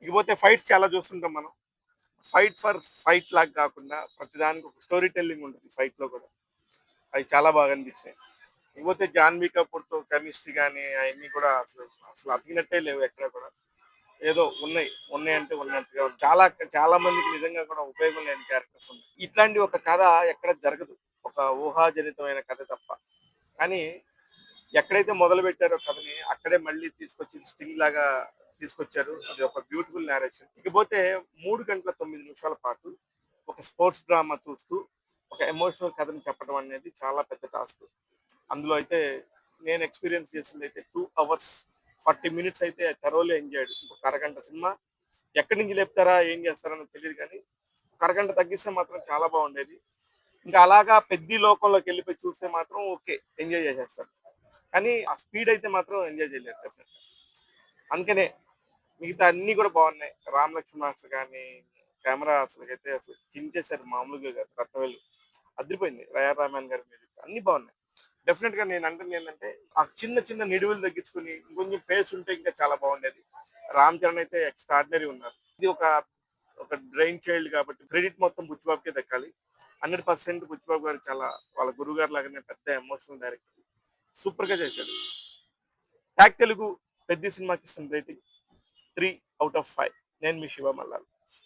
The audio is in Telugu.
ఇకపోతే ఫైట్స్ చాలా చూస్తుంటాం మనం. ఫైట్ ఫర్ ఫైట్ లాగా కాకుండా ప్రతిదానికి ఒక స్టోరీ టెల్లింగ్ ఉంటుంది ఫైట్‌లో కూడా. అవి చాలా బాగా అనిపించాయి. ఇకపోతే 'జాన్వీ కపూర్‌తో' కెమిస్ట్రీ గాని అయన్నీ కూడా అసలు అతికినట్టే లేవు ఎక్కడ కూడా. ఏదో ఉన్నాయి. ఉన్నాయంటే ఉన్నట్టుగా ఉంది. చాలా మందికి నిజంగా కూడా ఉపయోగం లేని క్యారెక్టర్స్ ఉన్నాయి. ఇట్లాంటి ఒక కథ ఎక్కడ జరగదు. ఒక ఊహాజనితమైన కథ తప్ప. కానీ ఎక్కడైతే మొదలుపెట్టారో కథని అక్కడే మళ్ళీ తీసుకొచ్చి స్టింగ్ లాగా తీసుకొచ్చారు. అది ఒక బ్యూటిఫుల్ నేరేషన్. ఇకపోతే 3 గంటల 9 నిమిషాల పాటు ఒక స్పోర్ట్స్ డ్రామా చూస్తూ ఒక ఎమోషనల్ కథని చెప్పడం అనేది చాలా పెద్ద టాస్క్. అందులో అయితే నేను ఎక్స్‌పీరియన్స్ చేసిందైతే 2 అవర్స్ 40 మినిట్స్ అయితే థరోలీ ఎంజాయ్‌డ్. ఇంకొక అరగంట సినిమా ఎక్కడి నుంచి లేపుతారా, ఏం చేస్తారో తెలీదు గానీ, ఒక అరగంట తగ్గిస్తే మాత్రం చాలా బాగుండేది. ఇంకా అలాగా పెద్ది లోకంలోకి వెళ్ళిపోయి చూస్తే మాత్రం ఓకే. ఎంజాయ్ చేసేస్తారు. కానీ ఆ స్పీడ్ అయితే మాత్రం ఎంజాయ్ చేయలేరు డెఫినెట్‌గా. అందుకనే మిగతా అన్నీ కూడా బాగున్నాయి. 'రామ్ లక్ష్మణ్ మాస్టర్' గాని, కెమెరా అసలు చించేశారు మామూలుగా కాదు. 'రత్నవేలు' అదిరిపోయింది. 'ఏఆర్ రెహమాన్' గారి మ్యూజిక్ అన్నీ బాగున్నాయి. డెఫినెట్‌గా నేను అంటుంది ఏంటంటే, ఆ చిన్న చిన్న నిడువులు తగ్గించుకొని ఇంకొంచెం పేస్ ఉంటే ఇంకా చాలా బాగుండేది. 'రామ్ చరణ్' అయితే ఎక్స్‌ట్రార్డినరీ ఉన్నారు. ఇది ఒక బ్రెయిన్ చైల్డ్ కాబట్టి క్రెడిట్ మొత్తం బుచ్చిబాబుకే దక్కాలి. 100% బుచ్చిబాబు గారు చాలా వాళ్ళ గురువుగారు లాగానే పెద్ద ఎమోషనల్ డైరెక్టర్. సూపర్‌గా చేశాడు. ట్యాగ్ తెలుగు పెద్ది సినిమాకి ఇస్తున్న రేటింగ్ 3/5. నేను మీ శివ మల్లాల్.